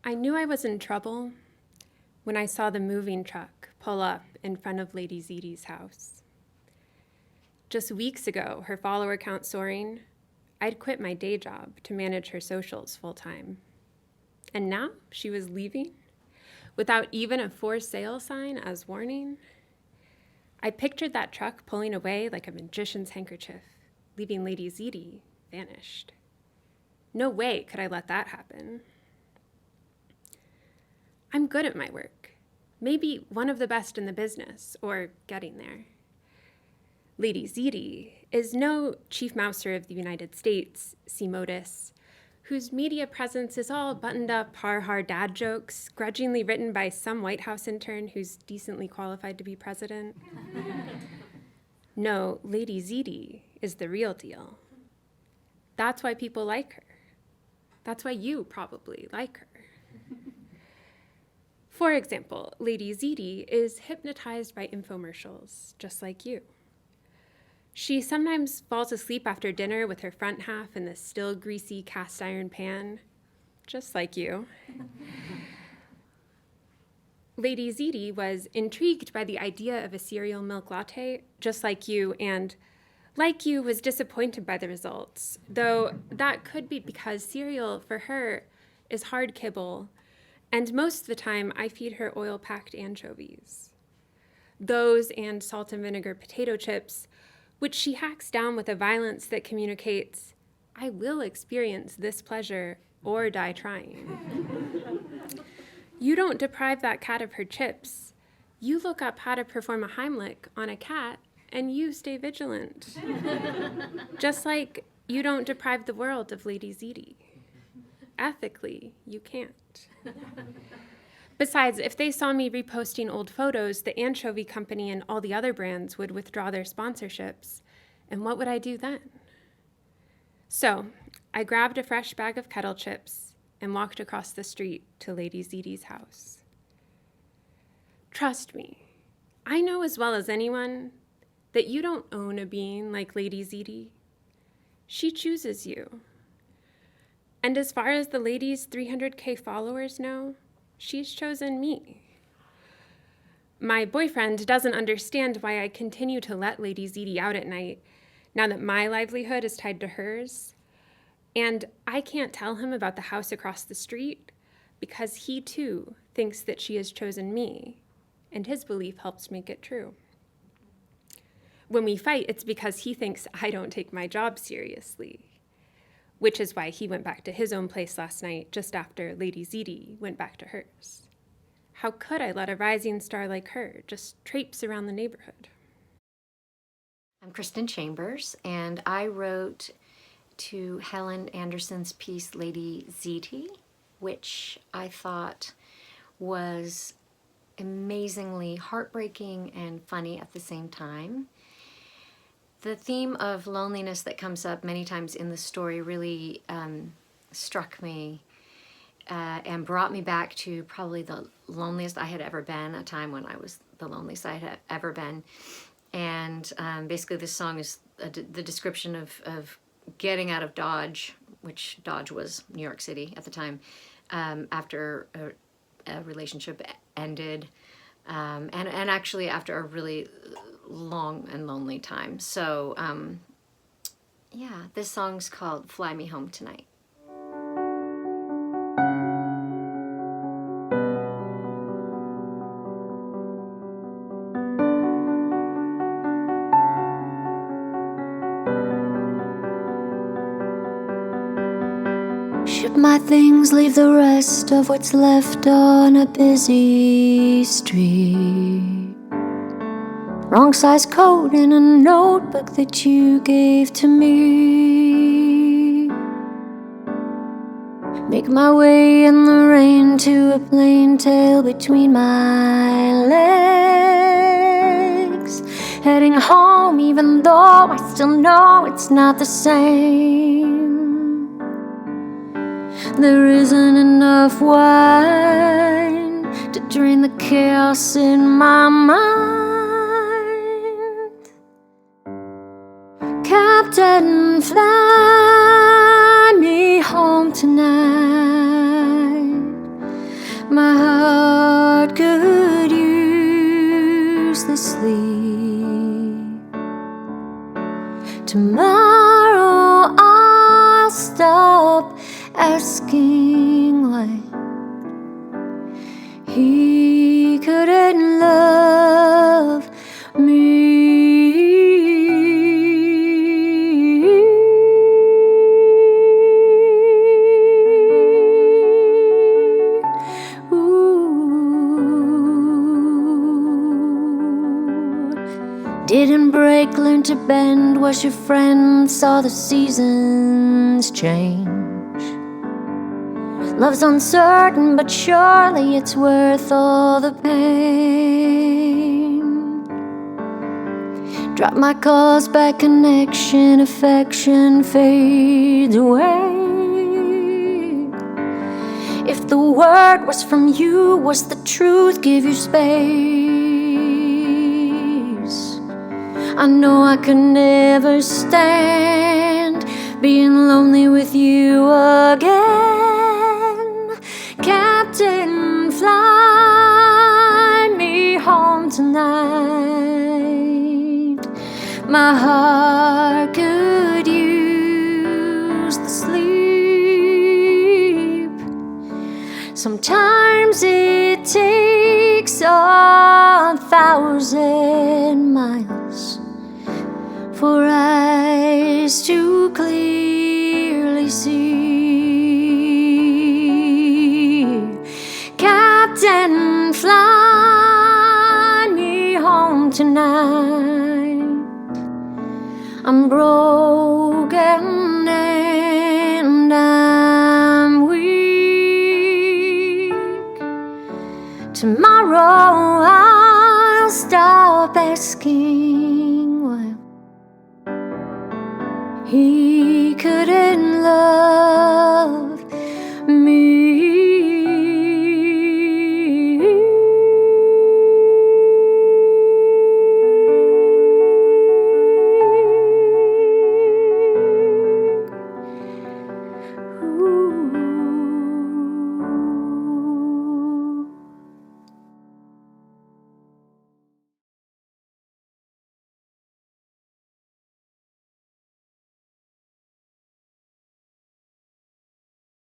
I knew I was in trouble when I saw the moving truck pull up in front of Lady Ziti's house. Just weeks ago, her follower count soaring, I'd quit my day job to manage her socials full-time. And now she was leaving without even a for sale sign as warning. I pictured that truck pulling away like a magician's handkerchief, leaving Lady Ziti vanished. No way could I let that happen. I'm good at my work, maybe one of the best in the business, or getting there. Lady Ziti is no chief mouser of the United States, see Modus, whose media presence is all buttoned up har-har dad jokes, grudgingly written by some White House intern who's decently qualified to be president. No, Lady Ziti is the real deal. That's why people like her. That's why you probably like her. For example, Lady Ziti is hypnotized by infomercials, just like you. She sometimes falls asleep after dinner with her front half in the still greasy cast iron pan, just like you. Lady Ziti was intrigued by the idea of a cereal milk latte, just like you, and like you, was disappointed by the results, though that could be because cereal for her is hard kibble, and most of the time I feed her oil-packed anchovies. Those and salt and vinegar potato chips, which she hacks down with a violence that communicates, I will experience this pleasure or die trying. You don't deprive that cat of her chips. You look up how to perform a Heimlich on a cat and you stay vigilant. Just like you don't deprive the world of Lady Ziti. Ethically, you can't. Besides, if they saw me reposting old photos, the anchovy company and all the other brands would withdraw their sponsorships. And what would I do then? So I grabbed a fresh bag of kettle chips and walked across the street to Lady Ziti's house. Trust me, I know as well as anyone that you don't own a being like Lady Ziti. She chooses you. And as far as the lady's 300K followers know, she's chosen me. My boyfriend doesn't understand why I continue to let Lady Ziti out at night now that my livelihood is tied to hers. And I can't tell him about the house across the street because he too thinks that she has chosen me, and his belief helps make it true. When we fight, it's because he thinks I don't take my job seriously, which is why he went back to his own place last night just after Lady Ziti went back to hers. How could I let a rising star like her just traipse around the neighborhood? I'm Kristinchambers, and I wrote to Helen Anderson's piece Lady Ziti, which I thought was amazingly heartbreaking and funny at the same time. The theme of loneliness that comes up many times in the story really struck me and brought me back to probably the loneliest I had ever been, a time when I was the loneliest I had ever been. And basically this song is the description of getting out of Dodge, which Dodge was New York City at the time, after a relationship ended, and actually after a really long and lonely time. So yeah, this song's called Fly Me Home Tonight. Ship my things, leave the rest of what's left on a busy street. Wrong size coat in a notebook that you gave to me. Make my way in the rain to a plain tail between my legs. Heading home even though I still know it's not the same. There isn't enough wine to drain the chaos in my mind. Captain, fly me home tonight. Tomorrow I'll stop asking why he couldn't love me. Didn't break, learn to bend, was your friend, saw the seasons change. Love's uncertain, but surely it's worth all the pain. Drop my calls, bad connection, affection fades away. If the word was from you, was the truth, give you space. I know I could never stand being lonely with you again. Captain, fly me home tonight. My heart could use the sleep. Sometimes it takes 1,000 miles for eyes to clearly see. Captain, fly me home tonight. I'm broken and I'm weak. Tomorrow I'll stop asking why he